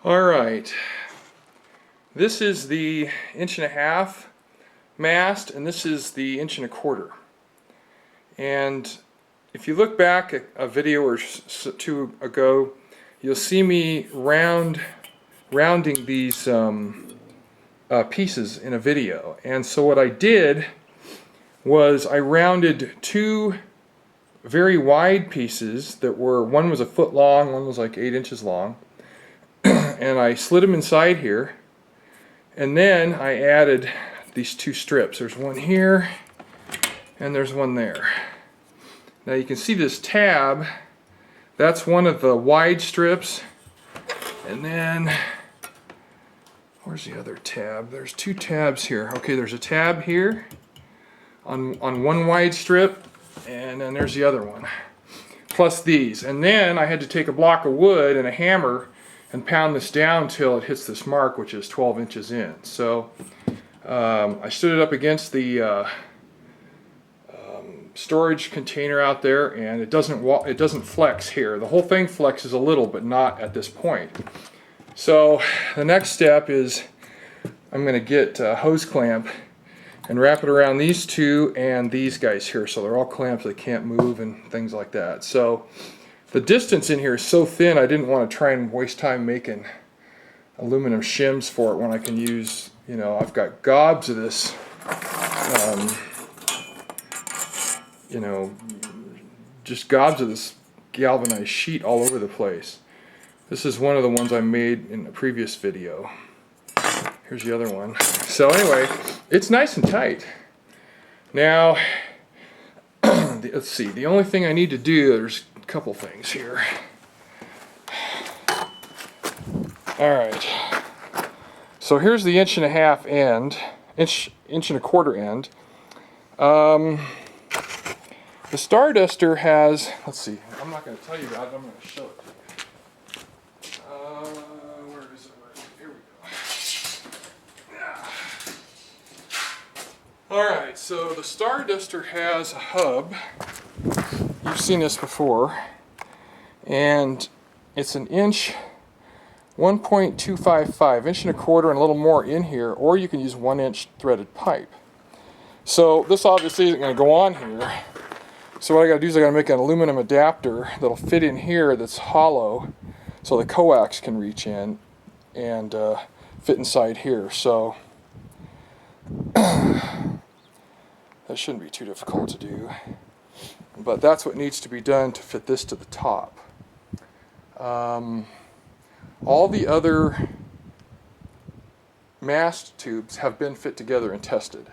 Alright, this is the 1.5" mast, and this is the 1.25". And if you look back at a video or two ago, you'll see me rounding these pieces in a video. And so what I did was I rounded two very wide pieces that were, one was a foot long, one was like 8 inches long. And I slid them inside here, and then I added these two strips. There's one here and there's one there. Now you can see this tab, that's one of the wide strips, and then where's the other tab? There's two tabs here. Okay, there's a tab here on one wide strip, and then there's the other one, plus these. And then I had to take a block of wood and a hammer and pound this down till it hits this mark, which is 12 inches in. So I stood it up against the storage container out there, and it doesn't flex here. The whole thing flexes a little, but not at this point. So the next step is I'm going to get a hose clamp and wrap it around these two and these guys here, so they're all clamped, they can't move and things like that. So the distance in here is so thin, I didn't want to try and waste time making aluminum shims for it when I can use, you know, I've got gobs of this, you know, just gobs of this galvanized sheet all over the place. This is one of the ones I made in a previous video. Here's the other one. So anyway, it's nice and tight. Now, let's see, the only thing I need to do, there's a couple things here. Alright, so here's the 1.5" end, 1.25" end. The Starduster has, let's see, I'm not going to tell you about it, I'm going to show it. Where is it? Here we go. Alright, so the Starduster has a hub. You've seen this before. And it's an 1.255", 1.25" and a little more in here, or you can use 1-inch threaded pipe. So this obviously isn't going to go on here. So what I got to do is I got to make an aluminum adapter that'll fit in here that's hollow, so the coax can reach in and fit inside here. So that shouldn't be too difficult to do, but that's what needs to be done to fit this to the top. All the other mast tubes have been fit together and tested.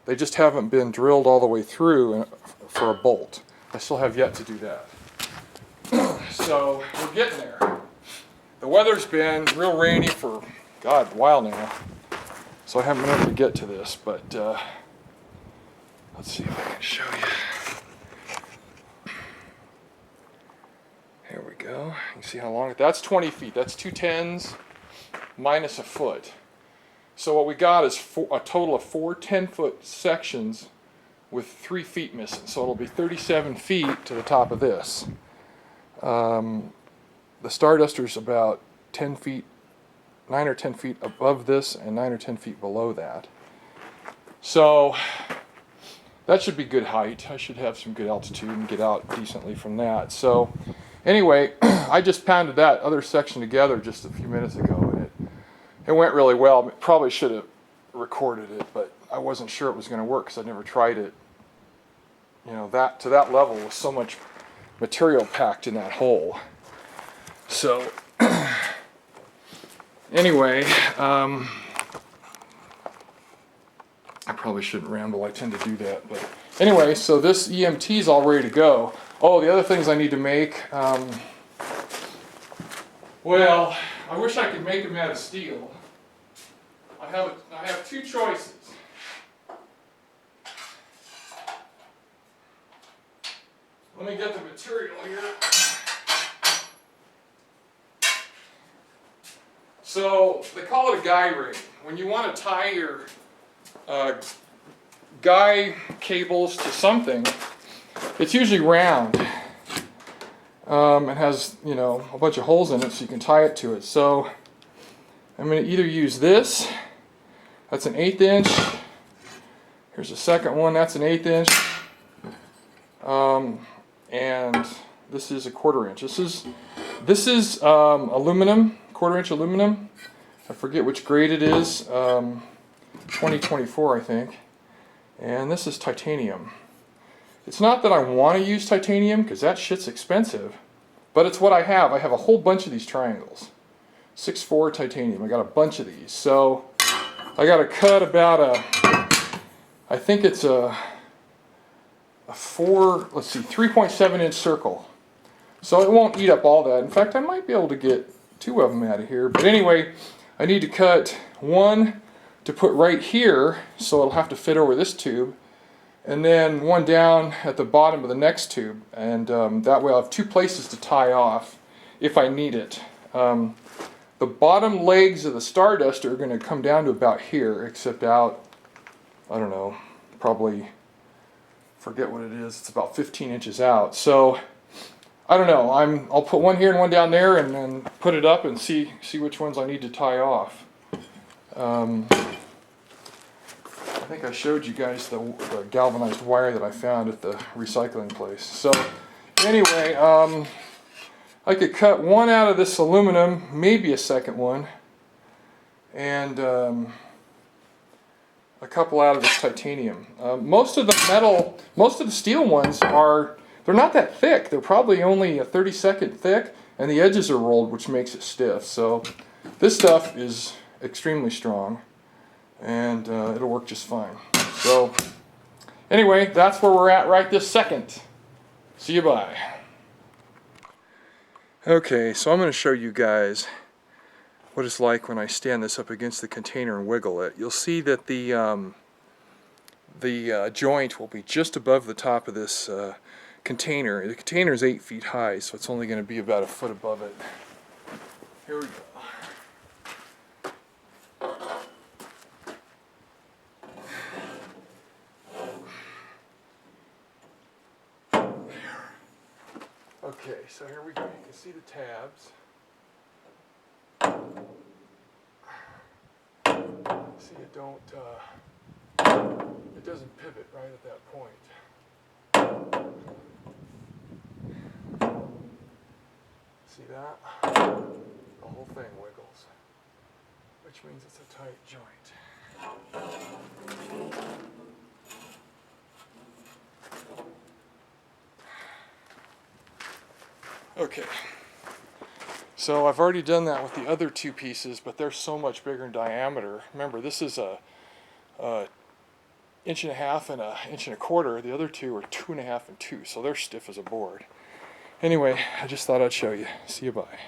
They just haven't been drilled all the way through for a bolt. I still have yet to do that. So we're getting there. The weather's been real rainy for, God, a while now. So I haven't been able to get to this, but let's see if I can show you. Here we go. You can see how long that's 20 feet. That's 2 10s minus a foot. So what we got is a total of 4 10-foot sections with 3 feet missing. So it'll be 37 feet to the top of this. The Starduster's about 10 feet, 9 or 10 feet above this and 9 or 10 feet below that. So that should be good height. I should have some good altitude and get out decently from that. So anyway, I just pounded that other section together just a few minutes ago, and it went really well. Probably should have recorded it, but I wasn't sure it was going to work because I'd never tried it, you know, that to that level with so much material packed in that hole. So anyway, I probably shouldn't ramble. I tend to do that, but anyway, so this EMT is all ready to go. Oh, the other things I need to make. Well, I wish I could make them out of steel. I have two choices. Let me get the material here. So they call it a guy ring. When you want to tie your guy cables to something, it's usually round. It has, you know, a bunch of holes in it so you can tie it to it. So I'm going to either use this, that's an 1/8 inch, here's a second one, that's an 1/8 inch, and this is a 1/4 inch. This is aluminum, 1/4 inch aluminum. I forget which grade it is, 2024 I think, and this is titanium. It's not that I want to use titanium because that shit's expensive, but it's what I have. I have a whole bunch of these triangles. 6.4 titanium. I got a bunch of these. So I got to cut about I think it's a 3.7 inch circle. So it won't eat up all that. In fact, I might be able to get 2 of them out of here. But anyway, I need to cut one to put right here, so it'll have to fit over this tube, and then one down at the bottom of the next tube, and that way I'll have 2 places to tie off if I need it. The bottom legs of the Starduster are going to come down to about here, except out, I don't know, probably, forget what it is, it's about 15 inches out. So I don't know, I'll put one here and one down there and then put it up and see which ones I need to tie off. I think I showed you guys the galvanized wire that I found at the recycling place. So anyway, I could cut one out of this aluminum, maybe a second one, and a couple out of this titanium. Most of the steel ones they're not that thick. They're probably only a 32nd thick, and the edges are rolled, which makes it stiff. So this stuff is extremely strong, and it'll work just fine. So anyway, that's where we're at right this second. See you, bye. Okay, so I'm going to show you guys what it's like when I stand this up against the container and wiggle it. You'll see that the joint will be just above the top of this container. The container is 8 feet high, so it's only going to be about a foot above it. Here we go. Okay, so here we go. You can see the tabs. See, it doesn't pivot right at that point. See that? The whole thing wiggles, which means it's a tight joint. Okay, so I've already done that with the other 2 pieces, but they're so much bigger in diameter. Remember, this is a 1.5 inches and a 1.25 inches. The other 2 are 2.5 and 2, so they're stiff as a board. Anyway, I just thought I'd show you. See you, bye.